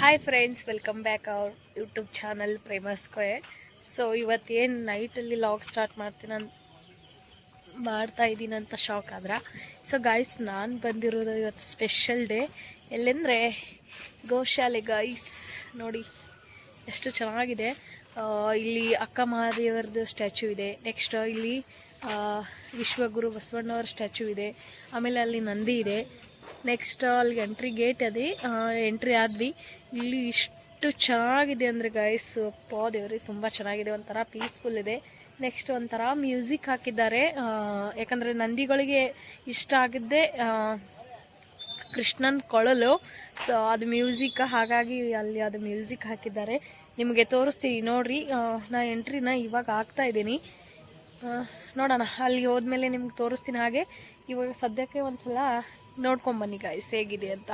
Hi friends, welcome back our YouTube channel Prema square. So ಇವತ್ತೇನು ನೈಟಲ್ಲಿ log start ಮಾಡ್ತಾ ಇದ್ದೀನಿ ಅಂತ ಶಾಕ್ ಆದ್ರೆ. ಸೊ ಗಾಯ್ಸ್, ನಾನು ಬಂದಿರೋದು ಇವತ್ತು ಸ್ಪೆಷಲ್ ಡೇ. ಎಲ್ಲೆಂದರೆ ಗೋಶಾಲೆ ಗಾಯ್ಸ್. ನೋಡಿ ಎಷ್ಟು ಚೆನ್ನಾಗಿದೆ. ಇಲ್ಲಿ ಅಕ್ಕ ಮಹಾದೇವರದ್ದು ಸ್ಟ್ಯಾಚ್ಯೂ ಇದೆ. ನೆಕ್ಸ್ಟ್ ಇಲ್ಲಿ ವಿಶ್ವಗುರು ಬಸವಣ್ಣವರ ಸ್ಟ್ಯಾಚ್ಯೂ ಇದೆ. ಆಮೇಲೆ ಅಲ್ಲಿ ನಂದಿ ಇದೆ. ನೆಕ್ಸ್ಟ್ ಅಲ್ಲಿ ಎಂಟ್ರಿ ಗೇಟ್ ಅದೇ ಎಂಟ್ರಿ ಆದ್ವಿ. ಇಲ್ಲಿ ಇಷ್ಟು ಚೆನ್ನಾಗಿದೆ ಅಂದರೆ ಗಾಯ್ಸ್, ದೇವ್ರಿಗೆ ತುಂಬ ಚೆನ್ನಾಗಿದೆ. ಒಂಥರ ಪೀಸ್ಫುಲ್ ಇದೆ. ನೆಕ್ಸ್ಟ್ ಒಂಥರ ಮ್ಯೂಸಿಕ್ ಹಾಕಿದ್ದಾರೆ. ಯಾಕಂದರೆ ನಂದಿಗಳಿಗೆ ಇಷ್ಟ ಆಗಿದ್ದೆ ಕೃಷ್ಣನ್ ಕೊಳಲು. ಸೊ ಅದು ಮ್ಯೂಸಿಕ್, ಹಾಗಾಗಿ ಅಲ್ಲಿ ಅದು ಮ್ಯೂಸಿಕ್ ಹಾಕಿದ್ದಾರೆ. ನಿಮಗೆ ತೋರಿಸ್ತೀನಿ ನೋಡ್ರಿ. ನಾ ಎಂಟ್ರಿನ ಇವಾಗ ಆಗ್ತಾ ಇದ್ದೀನಿ. ನೋಡೋಣ, ಅಲ್ಲಿ ಹೋದ್ಮೇಲೆ ನಿಮ್ಗೆ ತೋರಿಸ್ತೀನಿ. ಹಾಗೆ ಇವಾಗ ಸದ್ಯಕ್ಕೆ ಒಂದ್ಸಲ ನೋಡ್ಕೊಂಬನ್ನಿ ಗಾಯ್ಸ್ ಹೇಗಿದೆ ಅಂತ.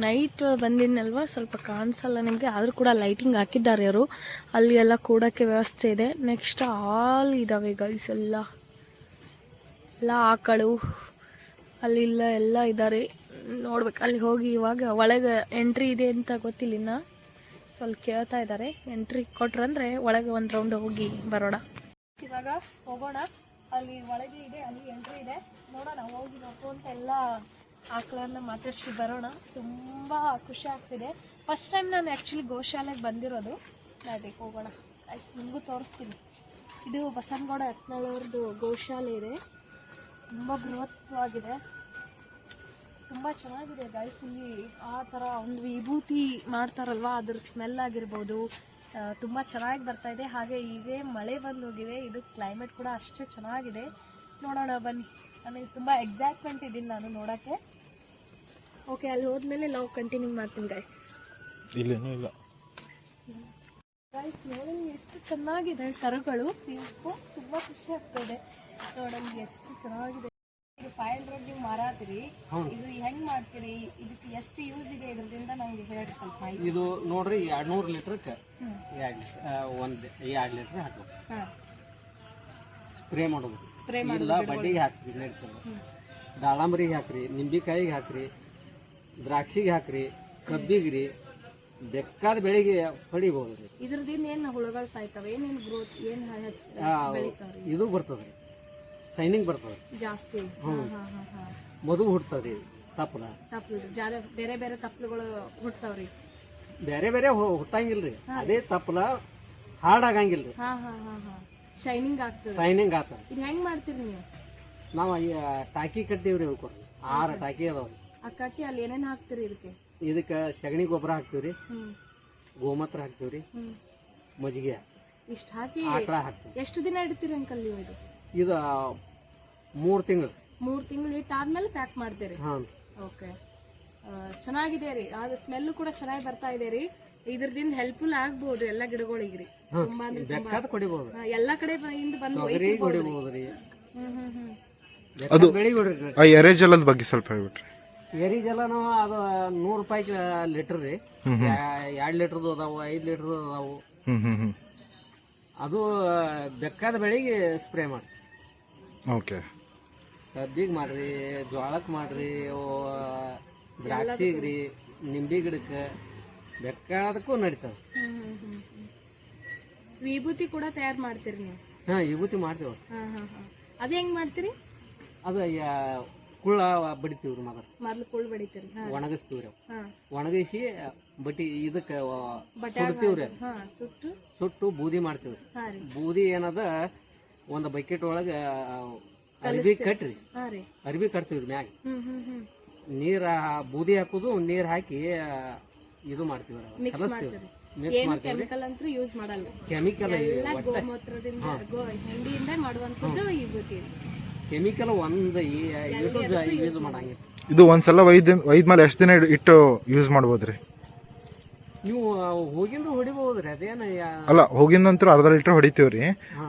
ನೈಟ್ ಬಂದಿನಲ್ವ, ಸ್ವಲ್ಪ ಕಾಣಿಸಲ್ಲ ನಿಮಗೆ, ಆದರೂ ಕೂಡ ಲೈಟಿಂಗ್ ಹಾಕಿದ್ದಾರೆ ಅವರು. ಅಲ್ಲಿ ಎಲ್ಲ ಕೂಡೋಕ್ಕೆ ವ್ಯವಸ್ಥೆ ಇದೆ. ನೆಕ್ಸ್ಟ್ ಹಾಲ್ ಇದ್ದಾವೆ ಗಾಯ್ಸ್. ಎಲ್ಲ ಆಕಳು ಅಲ್ಲಿಲ್ಲ ಎಲ್ಲ ಇದ್ದಾರೆ. ನೋಡ್ಬೇಕು, ಅಲ್ಲಿ ಹೋಗಿ ಇವಾಗ ಒಳಗೆ ಎಂಟ್ರಿ ಇದೆ ಅಂತ ಗೊತ್ತಿಲ್ಲ ಇನ್ನು. ಸ್ವಲ್ಪ ಕೇಳ್ತಾ ಇದ್ದಾರೆ. ಎಂಟ್ರಿ ಕೊಟ್ರಂದ್ರೆ ಒಳಗೆ ಒಂದು ರೌಂಡ್ ಹೋಗಿ ಬರೋಣ. ಇವಾಗ ಹೋಗೋಣ. ಅಲ್ಲಿ ಒಳಗೆ ಇದೆ, ಅಲ್ಲಿ ಎಂಟ್ರಿ ಇದೆ. ನೋಡೋಣ, ಹೋಗಿ ನೋಡ್ಕೊಂತ ಎಲ್ಲ ಆಕಳನ್ನ ಮಾತಾಡಿಸಿ ಬರೋಣ. ತುಂಬ ಖುಷಿ ಆಗ್ತಿದೆ. ಫಸ್ಟ್ ಟೈಮ್ ನಾನು ಆ್ಯಕ್ಚುಲಿ ಗೋಶಾಲೆಗೆ ಬಂದಿರೋದು. ಅದಕ್ಕೆ ಹೋಗೋಣ, ಆಯ್ತು, ನಿಮಗೂ ತೋರಿಸ್ತೀನಿ. ಇದು ಬಸವನಗೌಡ ಯತ್ನಾಳವ್ರದ್ದು ಗೋಶಾಲೆ ಇದೆ. ತುಂಬ ಬೃಹತ್ವಾಗಿದೆ, ತುಂಬ ಚೆನ್ನಾಗಿದೆ ಗಾಯ್ಸ್. ಇಲ್ಲಿ ಆ ಥರ ಒಂದು ವಿಭೂತಿ ಮಾಡ್ತಾರಲ್ವ, ಅದ್ರ ಸ್ಮೆಲ್ ಆಗಿರ್ಬೋದು, ತುಂಬ ಚೆನ್ನಾಗಿ ಬರ್ತಾ ಇದೆ. ಹಾಗೆ ಹೀಗೆ ಮಳೆ ಬಂದು ಹೋಗಿದೆ. ಇದು ಕ್ಲೈಮೇಟ್ ಕೂಡ ಅಷ್ಟೇ ಚೆನ್ನಾಗಿದೆ. ನೋಡೋಣ ಬನ್ನಿ. ನನಗೆ ತುಂಬ ಎಕ್ಸೈಟ್ಮೆಂಟ್ ಇದ್ದೀನಿ ನಾನು ನೋಡೋಕ್ಕೆ. ಓಕೆ, ಅಲ್ಲಿ ಹೋದ್ಮೇಲೆ ನಾವು ಕಂಟಿನ್ಯೂ ಮಾಡ್ತೀನಿ ಗಾಯ್ಸ್. ಇಲ್ಲ ಗಾಯ್ಸ್, ನೋಡಿ ಎಷ್ಟು ಚೆನ್ನಾಗಿದೆ ಕರುಗಳು. ತುಂಬ ಖುಷಿ ಆಗ್ತಾಯಿದೆ ನೋಡೋಣ, ಎಷ್ಟು ಚೆನ್ನಾಗಿದೆ. ಇದು 500 ನೀವು ಮಾರಾತಿರಿ, ಇದು ಹೆಂಗ್ ಮಾಡ್ತೀರಿ? ಇದಕ್ಕೆ ಎಷ್ಟು ಯೂಸ್ ಇದೆ ಇದರಿಂದ ನಂಗೆ ಹೇಳಿ ಸ್ವಲ್ಪ. ಇದು ನೋಡ್ರಿ 200 ಲೀಟರ್ಕ್ಕೆ 2 ಲೀಟರ್ ಹಾಕೋದು. ಸ್ಪ್ರೇ ಮಾಡೋದು. ಸ್ಪ್ರೇ ಮಾಡಿಲ್ಲ, ಬಡ್ಡಿಗೆ ಹಾಕ್ರಿ, ನಡೀತದೆ. ದಾಳಂಬರಿಗೆ ಹಾಕ್ರಿ, ನಿಂಬೆಕಾಯಿಗೆ ಹಾಕ್ರಿ, ದ್ರಾಕ್ಷಿಗೆ ಹಾಕ್ರಿ, ಕಬ್ಬಿಗ್ರಿ, ಬೇಕಾದ ಬೆಳೆಗೆ ಹೊಡಿಬಹುದು. ಇದ್ರದಿಂದ ಏನು ಹುಳುಗಳು ಸಾಯ್ತವೆ? ಏನೇನು ಗ್ರೋತ್ ಏನು ಇದು ಬರ್ತದ್ರಿ, ಸೈನಿಂಗ್ ಬರ್ತದೆ ಜಾಸ್ತಿ. ಮಧು ಹುಡ್ತದ್ರಿ, ತಪ್ಪಲ ಬೇರೆ ಬೇರೆ ತಪ್ಪಲುಗಳು ಹುಡ್ತಾವ್ರಿ. ಬೇರೆ ಬೇರೆ ಹುಟ್ಟಂಗಿಲ್ರಿ, ಅದೇ ತಪ್ಪಲ ಹಾರ್ಡ್ ಆಗಂಗಿಲ್ರಿ. ಶೈನಿಂಗ್ ಆಗ್ತದೆ. ಶೈನಿಂಗ್ ಆಗ್ತದೆ. ಇದು ಹೆಂಗ್ ಮಾಡ್ತೀರಿ ನೀವು? ನಾವು ಟಾಕಿ ಕಟ್ಟಿವ್ರಿ. ಅವಕ್ಕೆ 6 ಟಾಕಿ ಅದಾವ್ರಿ. ಆ ಕಟ್ಟಿ ಅಲ್ಲಿ ಏನೇನು ಹಾಕ್ತಿರಿ ಇದಕ್ಕೆ? ಇದಕ್ಕೆ ಸಗಣಿ ಗೊಬ್ಬರ ಹಾಕ್ತಿವ್ರಿ, ಗೋಮೂತ್ರ ಹಾಕ್ತಿವ್ರಿ, ಮಜ್ಜಿಗೆ ಇಷ್ಟು ಹಾಕಿ ಆಕಳ ಹಾಕ್ತಿವಿ. ಎಷ್ಟು ದಿನ ಇಡ್ತೀರಿ ಅಂಕಲ್ ನೀವು? ಇದು 3 ತಿಂಗಳು. 3 ತಿಂಗಳು ಇಟ್ಟಾದ್ಮೇಲೆ ಪ್ಯಾಕ್ ಮಾಡ್ತೀರಿ? ಓಕೆ, ಚೆನ್ನಾಗಿದೆ ರೀ. ಅದು ಸ್ಮೆಲ್ ಕೂಡ ಚೆನ್ನಾಗಿ ಬರ್ತಾ ಇದೆ ರೀ. ಇದ್ರದಿಂದ ಹೆಲ್ಪ್ಫುಲ್ ಆಗ್ಬಹುದು ಎಲ್ಲ ಗಿಡಗಳಿಗೆ ರೀ. ಕೊಡಿಬಹುದು, ಎಲ್ಲಾ ಕಡೆ ಬಂದು ಹೊಡಿಬಹುದ್ರಿ. ಅದು ಆ ಎರೆಜಲದ ಬಗ್ಗೆ ಸ್ವಲ್ಪ ಹೇಳ್ಬಿಟ್ರಿ. ಎರಿಜಲನು ಅದು 100 ರೂಪಾಯಿ ಲೀಟರ್ ರೀ. 2 ಲೀಟರ್ದು ಅದಾವು, 5 ಲೀಟರ್ದು ಅದಾವು. ಅದು ಬೇಕಾದ ಬೆಳೆಗೆ ಸ್ಪ್ರೇ ಮಾಡಿ. ಓಕೆ, ಕಬ್ಬಿಗೆ ಮಾಡ್ರಿ, ಜೋಳಕ್ಕೆ ಮಾಡ್ರಿ, ದ್ರಾಕ್ಷಿಗೆ ರೀ, ನಿಂಬೆ ಗಿಡಕ್ಕೆ ಬೇಕಾದಕ್ಕೂ ನಡೀತದೆ. ವಿಭೂತಿ ಕೂಡ ತಯಾರು ಮಾಡ್ತೀರಿ ನೀವು? ವಿಭೂತಿ ಮಾಡ್ತೀವಿ. ಅದ ಹೆಂಗ್ ಮಾಡ್ತೀರಿ? ಅದು ಕುಳ್ಳ ಬಡಿತೀವ್ರಿ. ಮೊದಲು ಕುಳ್ಳು ಬಡಿತೀರಿ, ಒಣಗಿಸ್ತೀವ್ರಿ. ಒಣಗಿಸಿ ಬಟ್ಟಿ ಇದಕ್ಕೆ ಸುಡ್ತೀವ್ರಿ. ಸುಟ್ಟು ಬೂದಿ ಮಾಡ್ತೀವ್ರಿ. ಬೂದಿ ಏನದ ಒಂದು ಬಕೆಟ್ ಒಳಗೆ ಅರ್ಬಿ ಕಟ್ರಿ, ಅರ್ಬಿ ಕಟ್ತೀವ್ರಿ. ಮ್ಯಾಗ ನೀರ ಬೂದಿ ಹಾಕುದು, ನೀರ್ ಹಾಕಿ ಇದು ಮಾಡ್ತೀವಿ, ಕಲಸ್ತೀವಿ, ಮಿಕ್ಸ್ ಮಾಡ್ತೀವಿ. ಕೆಮಿಕಲ್ ಕೆಮಿಕಲ್ ಒಂದು ಯೂಸ್ ಮಾಡಂಗಿಲ್ಲ. ಇದು ಒಂದ್ಸಲ ಒಯ್ದ್ಮೇಲೆ ಎಷ್ಟು ದಿನ ಇಟ್ಟು ಯೂಸ್ ಮಾಡ್ಬೋದ್ರಿ? ನೀವು ಹೋಗಿಂದ ಹೊಡಿಬಹುದ್ರಿ. ಅದೇನ ಅಲ್ಲ, ಹೋಗಿಂದಂತೂ ಅರ್ಧ ಲೀಟರ್ ಹೊಡಿತೀವ್ರಿ.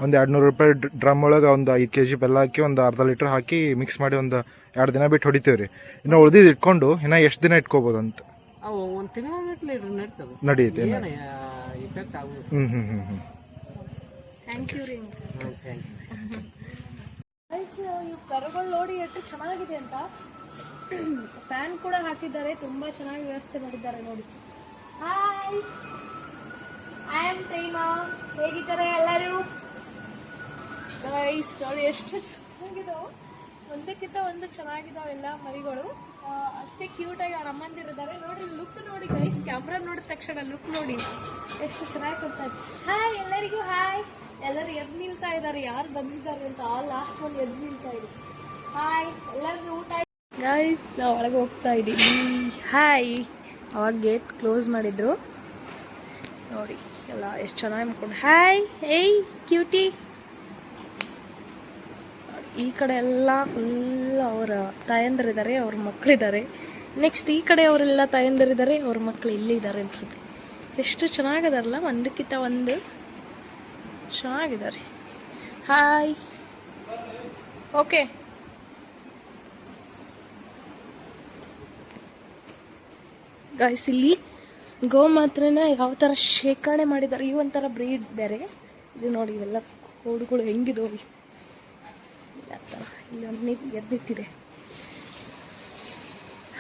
ಒಂದ್ 200 ರೂಪಾಯಿ ಡ್ರಮ್ ಒಳಗೆ ಒಂದು 5 kg ಬೆಲ್ಲ ಹಾಕಿ ಒಂದು ಅರ್ಧ ಲೀಟರ್ ಹಾಕಿ ಮಿಕ್ಸ್ ಮಾಡಿ ಒಂದು 2 ದಿನ ಬಿಟ್ಟು ಹೊಡಿತೀವ್ರಿ. ಇನ್ನು ಉಳಿದಿದ್ದು ಇಟ್ಕೊಂಡು ಇನ್ನ ಎಷ್ಟು ದಿನ ಇಟ್ಕೋಬಹುದು ಅಂತ? ಒಂದು ತಿಂಗಳ ನಡೆಯುತ್ತೆ. ಇಫೆಕ್ಟ್ ಆಗುದು. ಥ್ಯಾಂಕ್ ಯು ರೀ. ಕರುಗಳು ನೋಡಿ ಎಷ್ಟು ಚೆನ್ನಾಗಿದೆ ಅಂತ. ಫ್ಯಾನ್ ಕೂಡ ಹಾಕಿದ್ದಾರೆ, ತುಂಬಾ ಚೆನ್ನಾಗಿ ವ್ಯವಸ್ಥೆ ಮಾಡಿದ್ದಾರೆ ನೋಡಿ. Hi, I am Prema. ಹೇಗಿದ್ದಾರೆ ಎಲ್ಲರೂ? ಗೈಸ್ ನೋಡಿ ಎಷ್ಟು ಚೆನ್ನಾಗಿದಾವೆ, ಒಂದಕ್ಕಿಂತ ಒಂದು ಚೆನ್ನಾಗಿದಾವೆ ಎಲ್ಲ ಮರಿಗಳು. ಅಷ್ಟೇ ಕ್ಯೂಟಾಗಿ ಅವ್ರ ಅಮ್ಮಂದಿರಿದ್ದಾರೆ. ನೋಡಿ ಲುಕ್ ನೋಡಿ ಗೈಸ್, ಕ್ಯಾಮ್ರಾ ನೋಡಿದ ತಕ್ಷಣ ಲುಕ್ ನೋಡಿ ಎಷ್ಟು ಚೆನ್ನಾಗಿ ಕೊಡ್ತಾ ಇದೆ. ಹಾಯ್ ಎಲ್ಲರಿಗೂ ಹಾಯ್. ಎಲ್ಲರೂ ಎದ್ದು ನಿಲ್ತಾ ಇದ್ದಾರೆ, ಯಾರು ಬಂದಿದ್ದಾರೆ ಅಂತ. ಲಾಸ್ಟ್ ಒಂದು ಎದ್ದು ನಿಲ್ತಾ ಇದೆ. ಹಾಯ್ ಎಲ್ಲರಿಗೂ ಊಟ ಗೈಸ್. ನಾವು ಒಳಗೆ ಹೋಗ್ತಾ ಇದ್ದೀವಿ. ಹಾಯ್. ಅವಾಗ ಗೇಟ್ ಕ್ಲೋಸ್ ಮಾಡಿದ್ರು ನೋಡಿ, ಎಲ್ಲ ಎಷ್ಟು ಚೆನ್ನಾಗಿ ಮಾಡ್ಕೊಂಡು. ಹಾಯ್ ಏಯ್ ಕ್ಯೂಟಿ. ಈ ಕಡೆ ಎಲ್ಲ ಫುಲ್ ಅವರ ತಾಯಂದಿರಿದ್ದಾರೆ, ಅವ್ರ ಮಕ್ಕಳಿದ್ದಾರೆ. ನೆಕ್ಸ್ಟ್ ಈ ಕಡೆ ಅವರೆಲ್ಲ ತಾಯಂದಿರಿದ್ದಾರೆ, ಅವ್ರ ಮಕ್ಕಳು ಇಲ್ಲಿದ್ದಾರೆ ಅನ್ಸುತ್ತೆ. ಎಷ್ಟು ಚೆನ್ನಾಗಿದಾರಲ್ಲ, ಒಂದಕ್ಕಿಂತ ಒಂದು ಚೆನ್ನಾಗಿದ್ದಾರೆ. ಹಾಯ್. ಓಕೆ ಗಾಯ್ಸ್, ಇಲ್ಲಿ ಗೋಮಾತ್ರನ ಯಾವ ಥರ ಶೇಖರಣೆ ಮಾಡಿದ್ದಾರೆ. ಈ ಒಂಥರ ಬ್ರೀಡ್ ಬೇರೆ. ಇದು ನೋಡಿ ಇವೆಲ್ಲ ಕೋಡುಗಳು ಹೆಂಗಿದೋವಿ ಆ ಥರ. ಇಲ್ಲಿ ಒಂದು ಎದ್ದಿತ್ತಿದೆ.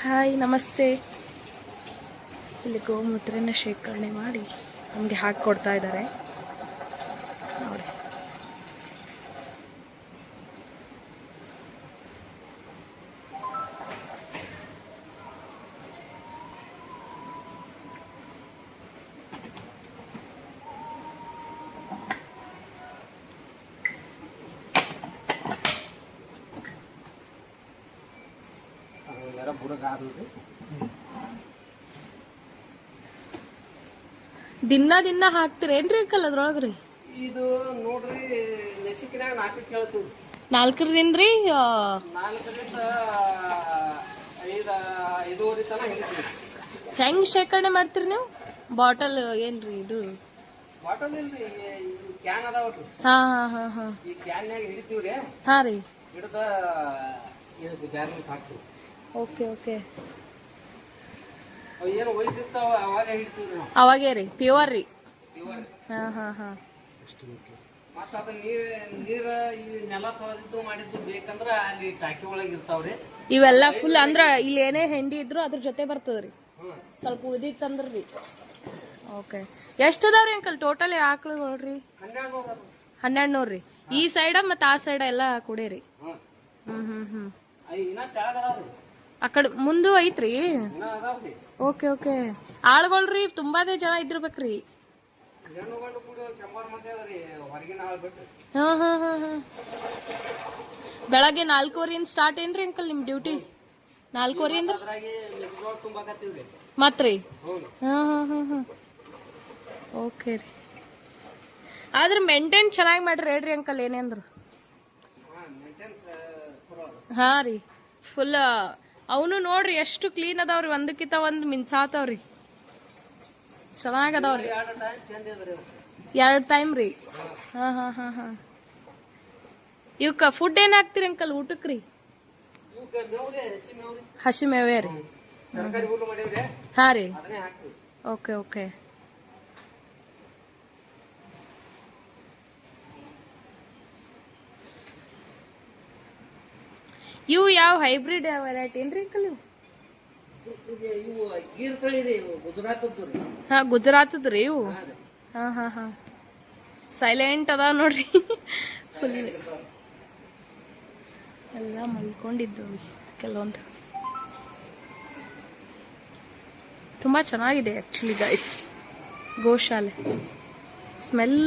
ಹಾಯ್ ನಮಸ್ತೆ. ಇಲ್ಲಿ ಗೋಮೂತ್ರನ ಶೇಖರಣೆ ಮಾಡಿ ನಮಗೆ ಹಾಕಿಕೊಡ್ತಾ ಇದ್ದಾರೆ ನೋಡಿ. ದಿನ ಹಾಕ್ತಿರೇನ್ರಿ ಅಂಕಲ್ ಅದ್ರೊಳಗ್ರಿ? ಇದು ನೋಡ್ರಿ ನಸಿಕಿನಾಗ 4 ಕೇಳ್ತೀವಿ. 4ರಿಂದ 4ರಿಂದ 5 ತನ ಹಿಡಿತೀವಿ. ಹೆಂಗ್ ಶೇಖರಣೆ ಮಾಡ್ತೀರಿ ನೀವು? ಬಾಟಲ್ ಏನ್ರಿ ಇದು? ಬಾಟಲ್ ಇಲ್ರಿ, ಕ್ಯಾನ್ ಅದಾವ್ರಿ. ಹಾ ಹಾ ಹಾ ಹಾ. ಈ ಕ್ಯಾನ್ಯಾಗ ಹಿಡಿತೀವ್ರಿ. ಹಾ ರೀ. ಹಿಡ್ದ ಇದಕ್ಕೆ ಬ್ಯಾರಲ್ ಹಾಕ್ತೀವಿ. Okay okay. ಅವು ಏನು ಒಯ್ದಿರ್ತಾವ ಅವಾಗ ಹಿಡಿತೀವ್ರಿ ನಾವು. ಅವಾಗೇ ರೀ ಪ್ಯೂರ್ ರೀ. ಪ್ಯೂರ್. ಹಾ ಹಾ ಹಾ. ಮತ್ತ ಅದ ನೀರ ಈ ನೆಲ ತೊಳೆದಿದ್ದು ಮಾಡಿದ್ದು ಬೇಕಂದ್ರ ಅಲ್ಲಿ ಟಾಕಿ ಒಳಗೆ ಇರ್ತಾವ್ರಿ. ಇವೆಲ್ಲ ಫುಲ್ ಅಂದ್ರ ಇಲ್ಲಿ ಏನೇ ಹೆಂಡಿ ಇದ್ರು ಅದ್ರ ಜೊತೆ ಬರ್ತದ್ರಿ. ಸ್ವಲ್ಪ ಉಳಿದಿತ್ತಂದ್ರಿ. ಓಕೆ. ಎಷ್ಟು ಅದಾವ್ರಿ ಅಂಕಲ್ ಟೋಟಲ್ ಆಕಳುಗಳು ರೀ? 1200 ರೀ. ಈ ಸೈಡ ಮತ್ತು ಆ ಸೈಡ ಎಲ್ಲ ಕೂಡೇರಿ. ಆ ಕಡೆ ಮುಂದೂ ಐತ್ರಿ. Okay okay. ಆಳುಗಳ್ರಿ ತುಂಬಾನೇ ಜನ ಇದ್ದಿರ್ಬೇಕ್ರಿ. ಹಾ ಹಾ ಹಾ ಹಾ. ಬೆಳಗ್ಗೆ 4:15 ಸ್ಟಾರ್ಟ್ ಏನ್ರಿ ಅಂಕಲ್ ನಿಮ್ ಡ್ಯೂಟಿ? 4:15 ಮತ್ರಿ? ಹಾ ಹಾ ಹಾ ಹಾ. ಓಕೆ ರೀ. ಆದ್ರೆ ಮೇಂಟೈನ್ ಚೆನ್ನಾಗಿ ಮಾಡ್ರಿ ಹೇಳ್ರಿ ಅಂಕಲ್ ಏನೇಂದ್ರು. ಹಾ ರೀ. ಫುಲ್ ಅವನು ನೋಡ್ರಿ ಎಷ್ಟು ಕ್ಲೀನ್ ಅದಾವ್ರಿ, ಒಂದಕ್ಕಿಂತ ಒಂದು ಮಿನ್ಸಾತಾವ್ರಿ. ಚೆನ್ನಾಗದಾವ್ರಿ. 2 ಟೈಮ್ ರೀ. ಹಾ ಹಾ ಹಾ ಹಾ. ಇವಕ್ಕ ಫುಡ್ ಏನ್ ಹಾಕ್ತಿರಿ ಅಂಕಲ್ ಊಟಕ್ರಿ? ಹಸಿ ಮೇವೆ ರೀ. ಹಾ ರೀ. Okay okay. ಇವು ಯಾವ ಹೈಬ್ರಿಡ್ ವೆರೈಟಿ ಏನ್ರಿ ಅಂಕಲ್ ಇವು? ಹಾ ಗುಜರಾತದ್ ರೀ ಇವು. ಹಾ ಹಾ ಹಾ. ಸೈಲೆಂಟ್ ಅದಾವ ನೋಡ್ರಿ ಫುಲ್. ಎಲ್ಲ ಮಲ್ಕೊಂಡಿದ್ದವು ಕೆಲವೊಂದು. ತುಂಬಾ ಚೆನ್ನಾಗಿದೆ ಆಕ್ಚುಲಿ ಗೈಸ್ ಗೋಶಾಲೆ. ಸ್ಮೆಲ್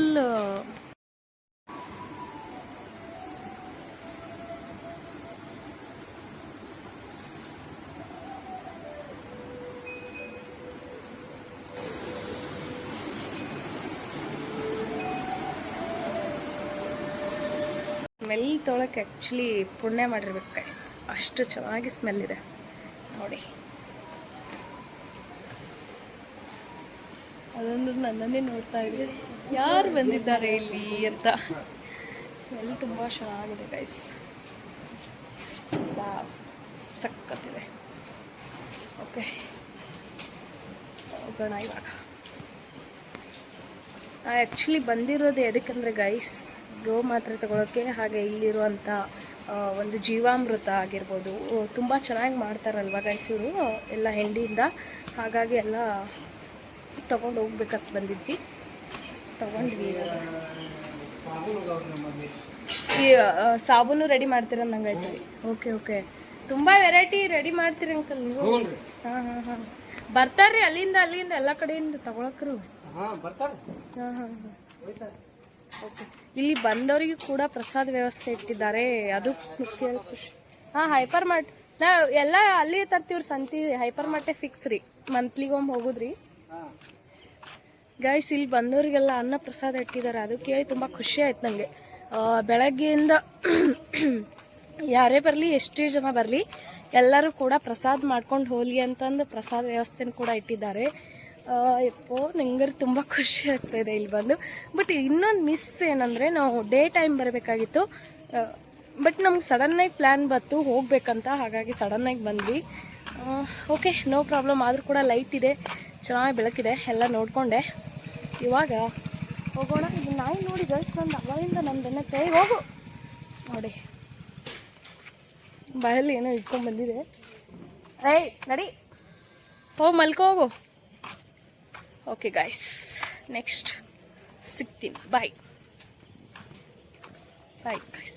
ಸ್ಮೆಲ್ ತೊಳಕ್ಕೆ ಆ್ಯಕ್ಚುಲಿ ಪುಣ್ಯ ಮಾಡಿರ್ಬೇಕು ಗೈಸ್, ಅಷ್ಟು ಚೆನ್ನಾಗಿ ಸ್ಮೆಲ್ ಇದೆ ನೋಡಿ. ಅದೊಂದು ನನ್ನನ್ನೇ ನೋಡ್ತಾ ಇದೆ, ಯಾರು ಬಂದಿದ್ದಾರೆ ಇಲ್ಲಿ ಅಂತ. ಸ್ಮೆಲ್ ತುಂಬ ಚೆನ್ನಾಗಿದೆ ಗೈಸ್, ಸಕ್ಕತ್ತಿದೆ. ಓಕೆ ಹೋಗೋಣ ಇವಾಗ. ಆ್ಯಕ್ಚುಲಿ ಬಂದಿರೋದು ಎದಕ್ಕಂದರೆ ಗೈಸ್, ಗೋ ಮಾತ್ರೆ ತಗೊಳ್ಳೋಕ್ಕೆ, ಹಾಗೆ ಇಲ್ಲಿರುವಂಥ ಒಂದು ಜೀವಾಮೃತ ಆಗಿರ್ಬೋದು, ತುಂಬ ಚೆನ್ನಾಗಿ ಮಾಡ್ತಾರಲ್ವ ಗೈಸ್ ಇವರು ಎಲ್ಲ ಹೆಂಡಿಯಿಂದ. ಹಾಗಾಗಿ ಎಲ್ಲ ತೊಗೊಂಡು ಹೋಗ್ಬೇಕಂತ ಬಂದಿದ್ವಿ, ತೊಗೊಂಡ್ವಿ. ಈ ಸಾಬೂನು ರೆಡಿ ಮಾಡ್ತೀರ ನಂಗಾಯ್ತು ರೀ. ಓಕೆ ಓಕೆ, ತುಂಬ ವೆರೈಟಿ ರೆಡಿ ಮಾಡ್ತೀರಿ ಅಂಕಲ್ ನೀವು. ಹಾಂ ಹಾಂ ಹಾಂ, ಬರ್ತಾರ್ರಿ ಅಲ್ಲಿಂದ ಎಲ್ಲ ಕಡೆಯಿಂದ ತಗೊಳಕ್ರು. ಹಾಂ ಬರ್ತಾರೆ. ಹಾಂ ಹಾಂ ಹಾಂ, ಓಕೆ. ಇಲ್ಲಿ ಬಂದವರಿಗೂ ಕೂಡ ಪ್ರಸಾದ ವ್ಯವಸ್ಥೆ ಇಟ್ಟಿದ್ದಾರೆ, ಅದು ಮುಖ್ಯ ಖುಷಿ. ಹಾಂ, ಹೈಪರ್ ಮಾರ್ಟ್ ನಾವು ಎಲ್ಲ ಅಲ್ಲಿ ತರ್ತೀವ್ರಿ ಸಂತಿ. ಹೈಪರ್ ಮಾರ್ಟೇ ಫಿಕ್ಸ್ ರೀ, ಮಂತ್ಲಿಗೊಮ್ಮೆ ಹೋಗುದ್ರಿ. ಗೈಸ್, ಇಲ್ಲಿ ಬಂದವರಿಗೆಲ್ಲ ಅನ್ನ ಪ್ರಸಾದ ಇಟ್ಟಿದ್ದಾರೆ, ಅದು ಕೇಳಿ ತುಂಬ ಖುಷಿ ಆಯ್ತು ನನಗೆ. ಬೆಳಗ್ಗೆಯಿಂದ ಯಾರೇ ಬರಲಿ, ಎಷ್ಟೇ ಜನ ಬರಲಿ, ಎಲ್ಲರೂ ಕೂಡ ಪ್ರಸಾದ ಮಾಡ್ಕೊಂಡು ಹೋಗ್ಲಿ ಅಂತಂದು ಪ್ರಸಾದ ವ್ಯವಸ್ಥೆನೂ ಕೂಡ ಇಟ್ಟಿದ್ದಾರೆ. ಯಪ್ಪೋ, ನಂಗೆ ತುಂಬ ಖುಷಿ ಆಗ್ತಾಯಿದೆ ಇಲ್ಲಿ ಬಂದು. ಬಟ್ ಇನ್ನೊಂದು ಮಿಸ್ ಏನಂದರೆ, ನಾವು ಡೇ ಟೈಮ್ ಬರಬೇಕಾಗಿತ್ತು, ಬಟ್ ನಮ್ಗೆ ಸಡನ್ನಾಗಿ ಪ್ಲ್ಯಾನ್ ಬಂತು ಹೋಗ್ಬೇಕಂತ, ಹಾಗಾಗಿ ಸಡನ್ನಾಗಿ ಬಂದ್ವಿ. Okay, no problem. ಆದರೂ ಕೂಡ ಲೈಟ್ ಇದೆ, ಚೆನ್ನಾಗಿ ಬೆಳಕಿದೆ, ಎಲ್ಲ ನೋಡಿಕೊಂಡೆ. ಇವಾಗ ಹೋಗೋಣ. ಇದು ನಾಯಿ ನೋಡಿ ಗರ್ಲ್ಸ್, ನಂದು ಅವಾಗಿಂದ ನಮ್ದನ್ನ ಕೈ ಹೋಗು ನೋಡಿ, ಬಾಯಲ್ಲಿ ಏನೋ ಇಟ್ಕೊಂಡು ಬಂದಿದೆ. ಏಯ್ ನಡಿ, ಹೋಗಿ ಮಲ್ಕೋ ಹೋಗು. ಓಕೆ ಗಾಯ್ಸ್, ನೆಕ್ಸ್ಟ್ ಸಿಗ್ತೀನಿ. ಬಾಯ್ ಬಾಯ್ ಗಾಯ್ಸ್.